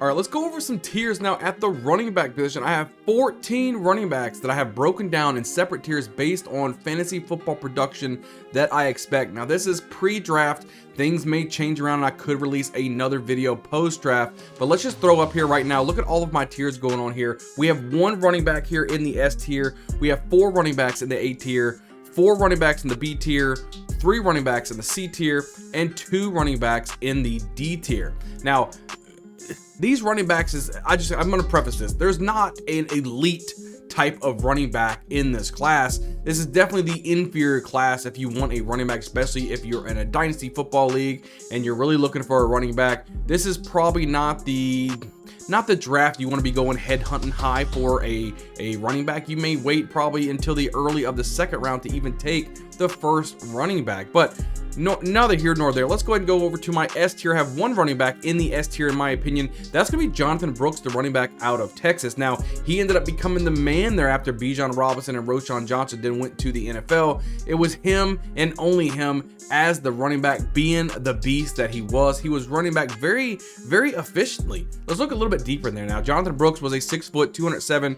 All right, let's go over some tiers now at the running back position. I have 14 running backs that I have broken down in separate tiers based on fantasy football production that I expect. Now, this is pre-draft. Things may change around and I could release another video post-draft, but let's just throw up here right now. Look at all of my tiers going on here. We have one running back here in the S tier. We have 4 running backs in the A tier, 4 running backs in the B tier, 3 running backs in the C tier, and 2 running backs in the D tier. Now, these running backs I'm going to preface this. There's not an elite type of running back in this class. This is definitely the inferior class if you want a running back, especially if you're in a dynasty football league and you're really looking for a running back. This is probably not the draft you want to be going head hunting high for a running back. You may wait probably until the early of the second round to even take the first running back. But neither here nor there. Let's go ahead and go over to my S tier. I have one running back in the S tier, in my opinion. That's going to be Jonathan Brooks, the running back out of Texas. Now, he ended up becoming the man there after Bijan Robinson and Roschon Johnson then went to the NFL. It was him and only him as the running back, being the beast that he was. He was running back very, very efficiently. Let's look a little bit deeper in there now. Jonathan Brooks was a 6 foot, 207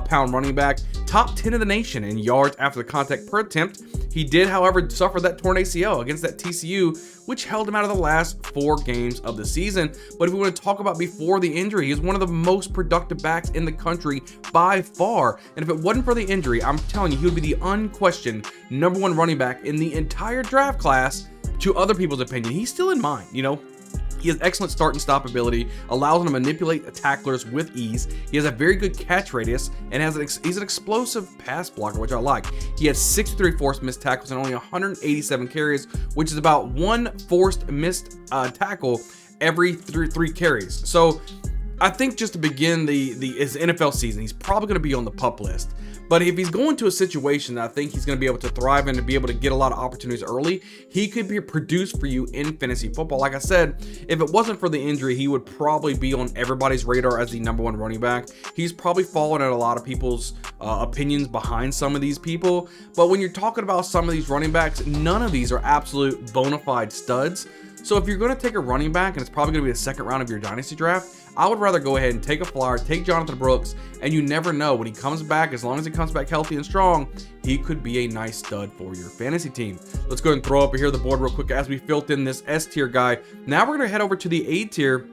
pound running back, top 10 in the nation in yards after the contact per attempt. He did, however, suffer that torn ACL against that TCU, which held him out of the last 4 games of the season. But if we want to talk about before the injury, he was one of the most productive backs in the country by far. And if it wasn't for the injury, I'm telling you, he would be the unquestioned #1 running back in the entire draft class to other people's opinion. He's still in mine, you know. He has excellent start and stop ability, allows him to manipulate tacklers with ease. He has a very good catch radius and he's an explosive pass blocker, which I like. He has 63 forced missed tackles and only 187 carries, which is about 1 forced missed tackle every three carries. So I think just to begin his NFL season, he's probably going to be on the PUP list. But if he's going to a situation that I think he's going to be able to thrive in and be able to get a lot of opportunities early, he could be produced for you in fantasy football. Like I said, if it wasn't for the injury, he would probably be on everybody's radar as the #1 running back. He's probably fallen at a lot of people's opinions behind some of these people. But when you're talking about some of these running backs, none of these are absolute bona fide studs. So if you're going to take a running back, and it's probably going to be the second round of your dynasty draft, I would rather go ahead and take a flyer, take Jonathan Brooks, and you never know when he comes back, as long as he comes back healthy and strong, he could be a nice stud for your fantasy team. Let's go ahead and throw up here the board real quick as we filled in this S tier guy. Now we're going to head over to the A tier,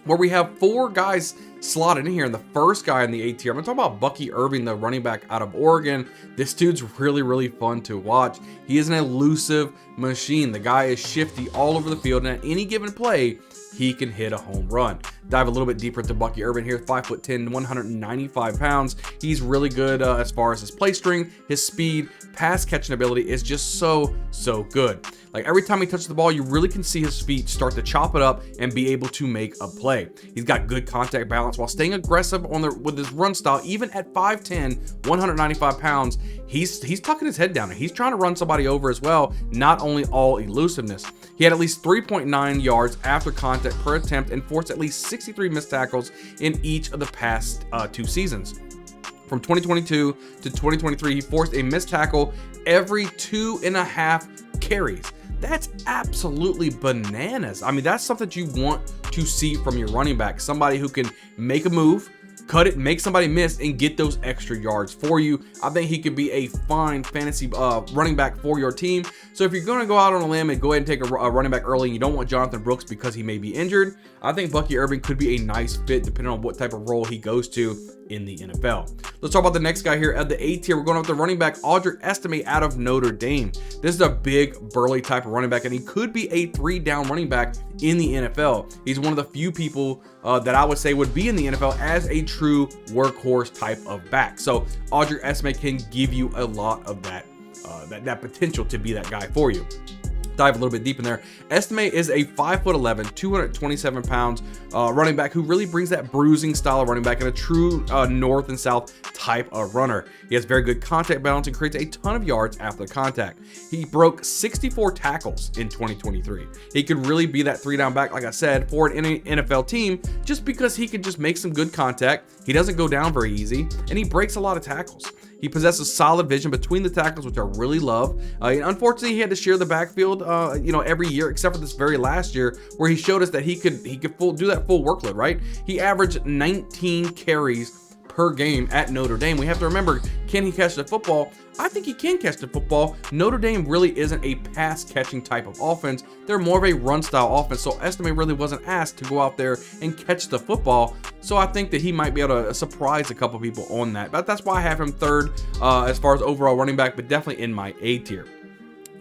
where we have 4 guys slotted in here. And the first guy in the A tier, I'm gonna talk about Bucky Irving, the running back out of Oregon. This dude's really, really fun to watch. He is an elusive machine. The guy is shifty all over the field, and at any given play, he can hit a home run. Dive a little bit deeper into Bucky Irving here, 5'10", 195 pounds. He's really good as far as his play strength, his speed, pass catching ability is just so good. Like every time he touches the ball, you really can see his feet start to chop it up and be able to make a play. He's got good contact balance while staying aggressive with his run style. Even at 5'10", 195 pounds, he's tucking his head down and he's trying to run somebody over as well. Not only all elusiveness. He had at least 3.9 yards after contact per attempt and forced at least 63 missed tackles in each of the past 2 seasons. From 2022 to 2023, he forced a missed tackle every 2.5 carries. That's absolutely bananas. I mean, that's something that you want to see from your running back. Somebody who can make a move, cut it, make somebody miss, and get those extra yards for you. I think he could be a fine fantasy running back for your team. So if you're going to go out on a limb and go ahead and take a running back early and you don't want Jonathan Brooks because he may be injured, I think Bucky Irving could be a nice fit depending on what type of role he goes to in the NFL. Let's talk about the next guy here at the A tier. We're going with the running back Audric Estime out of Notre Dame. This is a big burly type of running back, and he could be a 3-down running back in the NFL. He's one of the few people that I would say would be in the NFL as a true workhorse type of back. So Audric Estime can give you a lot of that potential to be that guy for you. Dive a little bit deep in there. Estime is a 5'11", 227 pounds running back who really brings that bruising style of running back and a true north and south type of runner. He has very good contact balance and creates a ton of yards after the contact. He broke 64 tackles in 2023. He could really be that 3-down back, like I said, for an NFL team just because he can just make some good contact. He doesn't go down very easy, and he breaks a lot of tackles. He possesses solid vision between the tackles, which I really love. And unfortunately, he had to share the backfield, every year, except for this very last year, where he showed us that he could do that full workload, right? He averaged 19 carries per game at Notre Dame. We have to remember, can he catch the football? I think he can catch the football. Notre Dame really isn't a pass catching type of offense. They're more of a run style offense. So Estime really wasn't asked to go out there and catch the football. So I think that he might be able to surprise a couple people on that. But that's why I have him third as far as overall running back, but definitely in my A tier.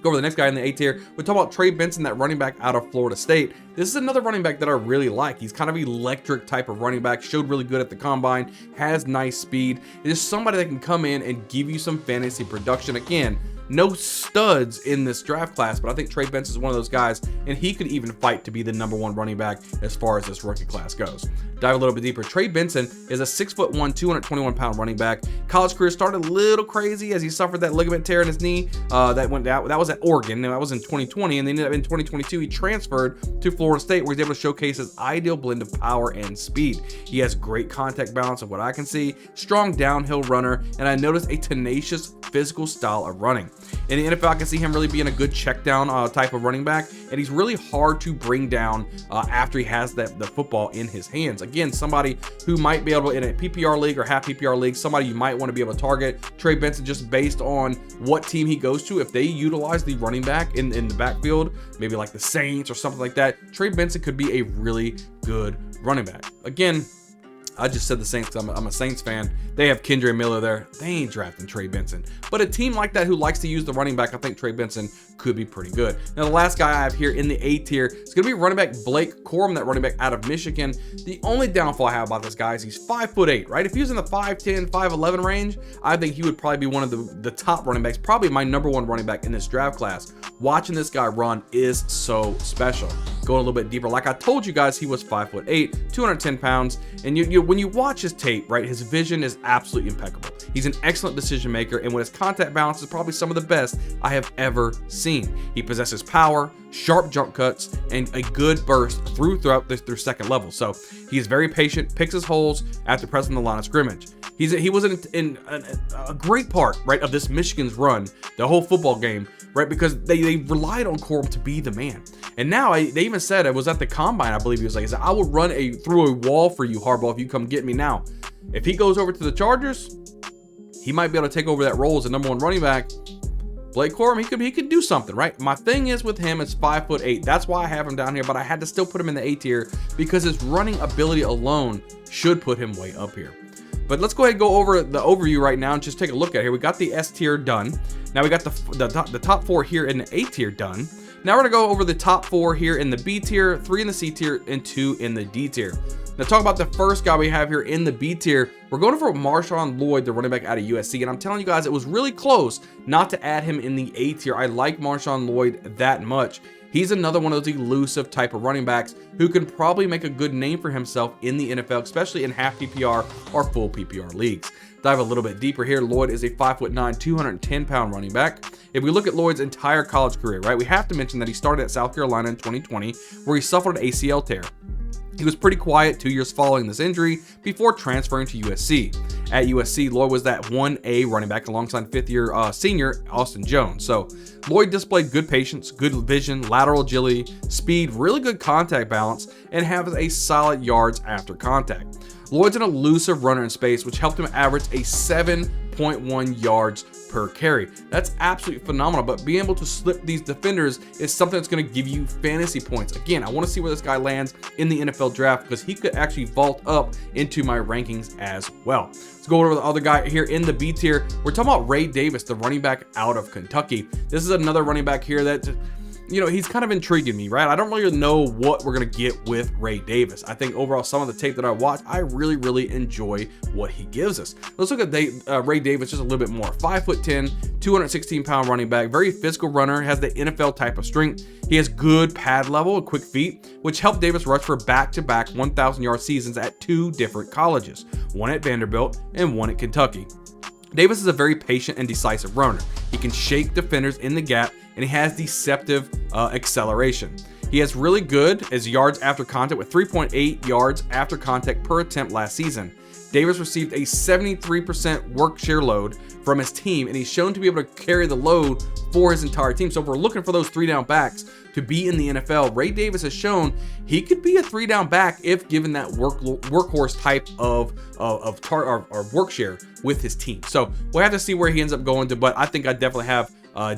Go over the next guy in the A tier. We're talking about Trey Benson, that running back out of Florida State. This is another running back that I really like. He's kind of electric type of running back, showed really good at the combine, has nice speed. It is somebody that can come in and give you some fantasy production. Again, no studs in this draft class, but I think Trey Benson is one of those guys, and he could even fight to be the #1 running back as far as this rookie class goes. Dive a little bit deeper. Trey Benson is a 6'1", 221-pound running back. College career started a little crazy as he suffered that ligament tear in his knee. That was at Oregon, and that was in 2020, and then in 2022 he transferred to Florida State, where he's able to showcase his ideal blend of power and speed. He has great contact balance of what I can see, strong downhill runner, and I noticed a tenacious physical style of running. In the NFL, I can see him really being a good check down type of running back, and he's really hard to bring down after he has the football in his hands. Again, somebody who might be able to, in a PPR league or half PPR league, somebody you might want to be able to target. Trey Benson, just based on what team he goes to, if they utilize the running back in the backfield, maybe like the Saints or something like that, Trey Benson could be a really good running back. Again, I just said the Saints because I'm a Saints fan. They have Kendre Miller there. They ain't drafting Trey Benson. But a team like that who likes to use the running back, I think Trey Benson could be pretty good. Now, the last guy I have here in the A tier is going to be running back Blake Corum, that running back out of Michigan. The only downfall I have about this guy is he's 5'8", right? If he was in the 5'10", 5'11" range, I think he would probably be one of the top running backs, probably my #1 running back in this draft class. Watching this guy run is so special. Going a little bit deeper, like I told you guys, he was 5'8", 210 pounds, and when you watch his tape, right, his vision is absolutely impeccable. He's an excellent decision maker, and with his contact balance is probably some of the best I have ever seen. He possesses power, sharp jump cuts, and a good burst through second level. So he's very patient, picks his holes after pressing the line of scrimmage. He was in a great part, right, of this Michigan's run, the whole football game, right, because they relied on Corum to be the man. And now they even said, it was at the combine, I believe he was like, I will run through a wall for you, Harbaugh, if you come get me now. If he goes over to the Chargers, he might be able to take over that role as the #1 running back. Blake Corum, he could do something, right? My thing is with him is 5'8". That's why I have him down here, but I had to still put him in the A tier because his running ability alone should put him way up here. But let's go ahead and go over the overview right now and just take a look at it here. We got the S tier done. Now we got the top 4 here in the A tier done. Now we're gonna go over the top 4 here in the B tier, 3 in the C tier, and 2 in the D tier. Now talk about the first guy we have here in the B tier. We're going for Marshawn Lloyd, the running back out of USC, and I'm telling you guys, it was really close not to add him in the A tier. I like Marshawn Lloyd that much. He's another one of those elusive type of running backs who can probably make a good name for himself in the NFL, especially in half PPR or full PPR leagues. Dive a little bit deeper here. Lloyd is a 5'9", 210-pound running back. If we look at Lloyd's entire college career, right, we have to mention that he started at South Carolina in 2020, where he suffered an ACL tear. He was pretty quiet 2 years following this injury before transferring to USC. At USC, Lloyd was that 1A running back alongside fifth-year senior Austin Jones. So Lloyd displayed good patience, good vision, lateral agility, speed, really good contact balance, and has a solid yards after contact. Lloyd's an elusive runner in space, which helped him average a 7.1 yards per carry. That's absolutely phenomenal, but being able to slip these defenders is something that's going to give you fantasy points. Again, I want to see where this guy lands in the NFL draft because he could actually vault up into my rankings as well. Let's go over the other guy here in the B tier. We're talking about Ray Davis, the running back out of Kentucky. This is another running back here that, you know, he's kind of intriguing me, right? I don't really know what we're going to get with Ray Davis. I think overall, some of the tape that I watched, I really, really enjoy what he gives us. Let's look at Ray Davis just a little bit more. 5'10", 216-pound running back, very physical runner, has the NFL type of strength. He has good pad level and quick feet, which helped Davis rush for back-to-back 1,000-yard seasons at 2 different colleges, one at Vanderbilt and one at Kentucky. Davis is a very patient and decisive runner. He can shake defenders in the gap, and he has deceptive acceleration. He has really good as yards after contact with 3.8 yards after contact per attempt last season. Davis received a 73% work share load from his team, and he's shown to be able to carry the load for his entire team. So if we're looking for those 3-down backs to be in the NFL, Ray Davis has shown he could be a 3-down back if given that workhorse type of work share with his team. So we'll have to see where he ends up going to, but I think I definitely have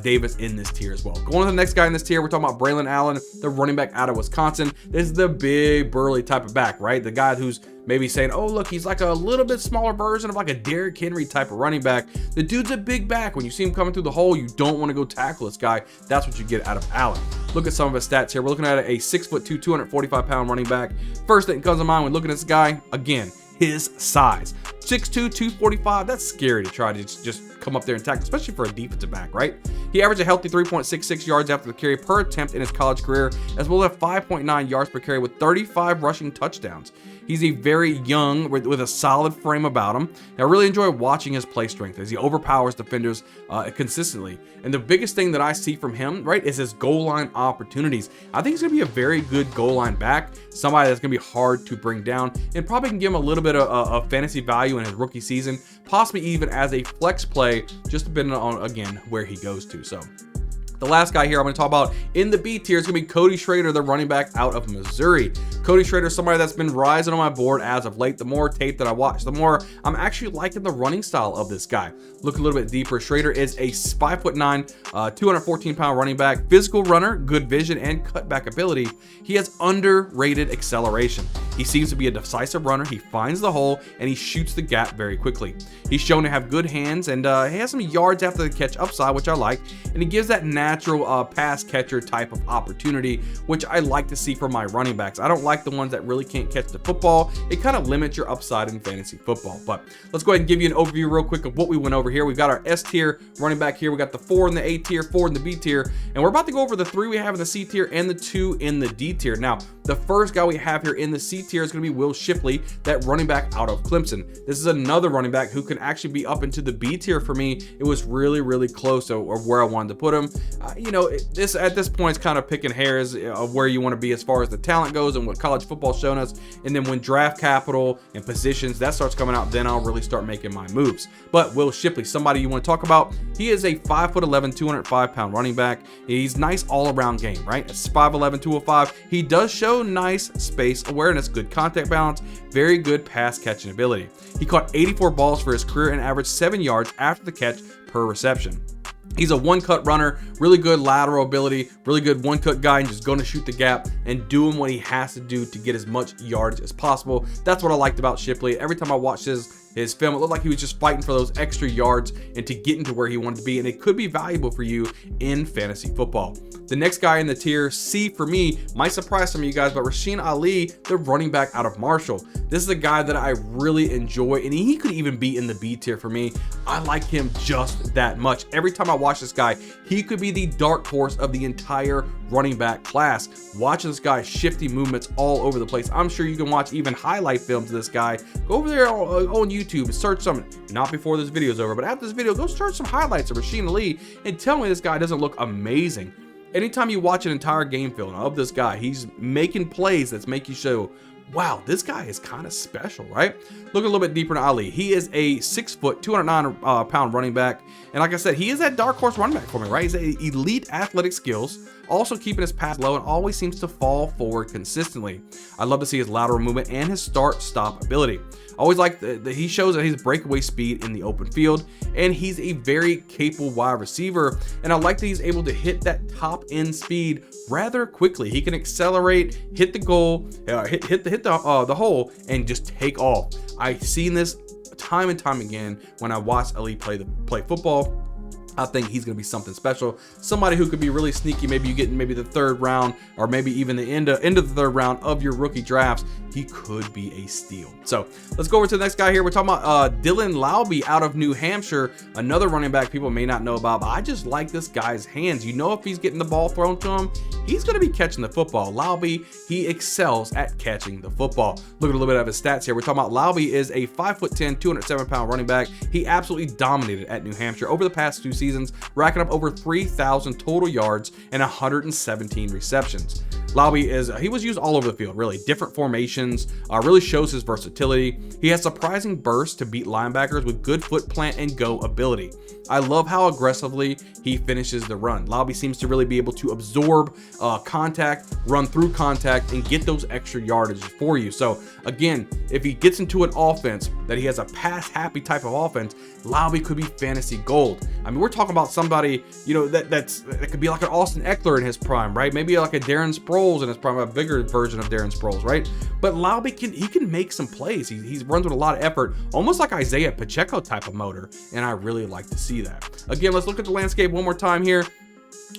Davis in this tier as well. Going to the next guy in this tier, we're talking about Braylon Allen, the running back out of Wisconsin. This is the big burly type of back, right? The guy who's maybe saying, oh, look, he's like a little bit smaller version of like a Derrick Henry type of running back. The dude's a big back. When you see him coming through the hole, you don't want to go tackle this guy. That's what you get out of Allen. Look at some of his stats here. We're looking at a 6'2", 245-pound running back. First thing that comes to mind when looking at this guy, again, his size. 6'2", 245, that's scary to try to just come up there and tackle, especially for a defensive back, right? He averaged a healthy 3.66 yards after the carry per attempt in his college career, as well as 5.9 yards per carry with 35 rushing touchdowns. He's a very young, with a solid frame about him. I really enjoy watching his play strength as he overpowers defenders consistently. And the biggest thing that I see from him, right, is his goal line opportunities. I think he's going to be a very good goal line back, somebody that's going to be hard to bring down, and probably can give him a little bit of fantasy value in his rookie season, possibly even as a flex play, just depending on, again, where he goes to. So the last guy here I'm going to talk about in the B tier is going to be Cody Schrader, the running back out of Missouri. Cody Schrader is somebody that's been rising on my board as of late. The more tape that I watch, the more I'm actually liking the running style of this guy. Look a little bit deeper. Schrader is a 5'9", 214-pound running back, physical runner, good vision, and cutback ability. He has underrated acceleration. He seems to be a decisive runner. He finds the hole and he shoots the gap very quickly. He's shown to have good hands, and he has some yards after the catch upside, which I like, and he gives that natural pass catcher type of opportunity, which I like to see from my running backs. I don't like the ones that really can't catch the football. It kind of limits your upside in fantasy football. But let's go ahead and give you an overview real quick of what we went over here. We've got our S tier running back here. We got the 4 in the A tier, 4 in the B tier, and we're about to go over the 3 we have in the C tier and the 2 in the D tier. Now, the first guy we have here in the C tier is going to be Will Shipley, that running back out of Clemson. This is another running back who can actually be up into the B tier for me. It was really, really close to where I wanted to put him. You know, this at this point is kind of picking hairs of where you want to be as far as the talent goes and what college football's shown us. And then when draft capital and positions that starts coming out, then I'll really start making my moves. But Will Shipley, somebody you want to talk about, he is a 5'11", 205-pound running back. He's nice all-around game, right? It's 5'11", 205. He does show nice space awareness, good contact balance, very good pass catching ability. He caught 84 balls for his career and averaged 7 yards after the catch per reception. He's a one-cut runner, really good lateral ability, really good one-cut guy, and just going to shoot the gap and doing what he has to do to get as much yardage as possible. That's what I liked about Shipley. Every time I watched his film, it looked like he was just fighting for those extra yards and to get into where he wanted to be, and it could be valuable for you in fantasy football. The next guy in the tier C for me might surprise some of you guys, but Rasheen Ali, the running back out of Marshall. This is a guy that I really enjoy, and he could even be in the B tier for me. I like him just that much. Every time I watch this guy, he could be the dark horse of the entire running back class. Watching this guy, shifty movements all over the place. I'm sure you can watch even highlight films of this guy. Go over there on YouTube and search some, not before this video is over, but after this video, go search some highlights of Rasheen Ali and tell me this guy doesn't look amazing. Anytime you watch an entire game film of this guy, he's making plays that make you show, wow, this guy is kind of special, right? Look a little bit deeper into Ali. He is a 6', 209-pound running back. And like I said, he is that dark horse running back for me, right? He's a elite athletic skills, also keeping his pass low, and always seems to fall forward consistently. I love to see his lateral movement and his start-stop ability. I always like that he shows that his breakaway speed in the open field, and he's a very capable wide receiver, and I like that he's able to hit that top end speed rather quickly. He can accelerate, hit the goal, hit the hole, and just take off. I've seen this time and time again when I watch Ali play football. I think he's going to be something special. Somebody who could be really sneaky. Maybe you get in maybe the 3rd round, or maybe even the end of the 3rd round of your rookie drafts. He could be a steal. So let's go over to the next guy here. We're talking about Dylan Laube out of New Hampshire, another running back people may not know about, but I just like this guy's hands. You know, if he's getting the ball thrown to him, he's going to be catching the football. Laube, he excels at catching the football. Look at a little bit of his stats here. We're talking about Laube is a 5'10", 207-pound running back. He absolutely dominated at New Hampshire over the past 2 seasons, racking up over 3,000 total yards and 117 receptions. Laube he was used all over the field, really. Different formations, really shows his versatility. He has surprising bursts to beat linebackers with good foot plant and go ability. I love how aggressively he finishes the run. Laube seems to really be able to absorb contact, run through contact, and get those extra yardage for you. So again, if he gets into an offense that he has a pass happy type of offense, Laube could be fantasy gold. I mean, we're talking about somebody, you know, that could be like an Austin Eckler in his prime, right? Maybe like a Darren Sproles in his prime, a bigger version of Darren Sproles, right? But Laube can make some plays. He runs with a lot of effort, almost like Isaiah Pacheco type of motor, and I really like to see that. Again, let's look at the landscape one more time here.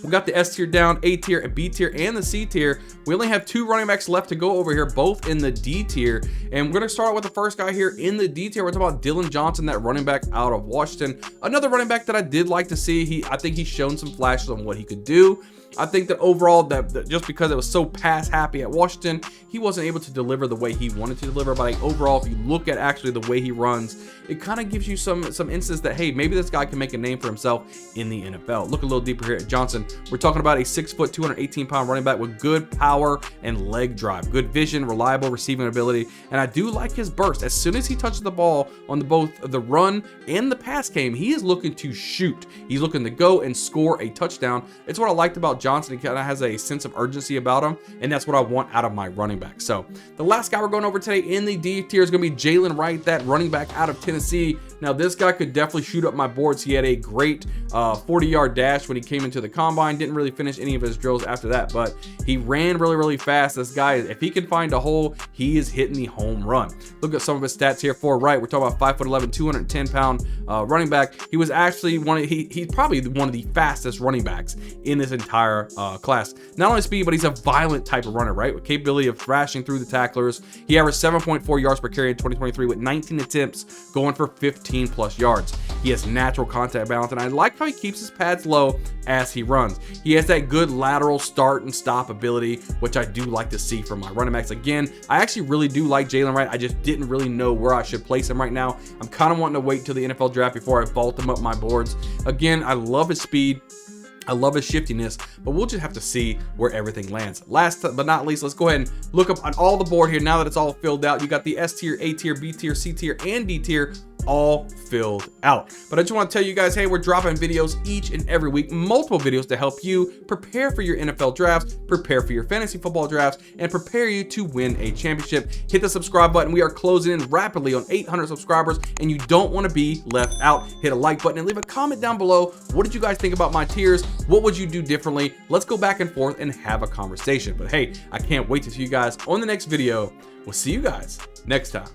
We got the S tier down, A tier, and B tier, and the C tier. We only have 2 running backs left to go over here, both in the D tier. And we're going to start out with the first guy here in the D tier. We're talking about Dylan Johnson, that running back out of Washington. Another running back that I did like to see. I think he's shown some flashes on what he could do. I think that overall, that just because it was so pass happy at Washington, he wasn't able to deliver the way he wanted to deliver. But like overall, if you look at actually the way he runs, it kind of gives you some instance that, hey, maybe this guy can make a name for himself in the NFL. Look a little deeper here at Johnson. We're talking about a 6 foot, 218 pound running back with good power and leg drive, good vision, reliable receiving ability, and I do like his burst. As soon as he touches the ball on both the run and the pass game, he is looking to shoot. He's looking to go and score a touchdown. It's what I liked about Johnson. He kind of has a sense of urgency about him, and that's what I want out of my running back. So the last guy we're going over today in the D tier is going to be Jalen Wright, that running back out of Tennessee. Now this guy could definitely shoot up my boards. He had a great 40-yard dash when he came into the combine. Didn't really finish any of his drills after that, but he ran really fast. This guy, if he can find a hole, he is hitting the home run. Look at some of his stats here for Wright. We're talking about 5'11", 210 pound running back. He was actually he's probably one of the fastest running backs in this entire class. Not only speed, but he's a violent type of runner, right? With capability of thrashing through the tacklers. He averaged 7.4 yards per carry in 2023 with 19 attempts, going for 15 plus yards. He has natural contact balance, and I like how he keeps his pads low as he runs. He has that good lateral start and stop ability, which I do like to see from my running backs. Again, I actually really do like Jalen Wright. I just didn't really know where I should place him right now. I'm kind of wanting to wait until the NFL draft before I vault him up my boards. Again, I love his speed. I love his shiftiness, but we'll just have to see where everything lands. Last but not least, let's go ahead and look up on all the board here. Now that it's all filled out, you got the S tier, A tier, B tier, C tier, and D tier all filled out. But I just want to tell you guys, hey, we're dropping videos each and every week, multiple videos to help you prepare for your NFL drafts, prepare for your fantasy football drafts, and prepare you to win a championship. Hit the subscribe button. We are closing in rapidly on 800 subscribers, and you don't want to be left out. Hit a like button and leave a comment down below. What did you guys think about my tiers? What would you do differently? Let's go back and forth and have a conversation. But hey, I can't wait to see you guys on the next video. We'll see you guys next time.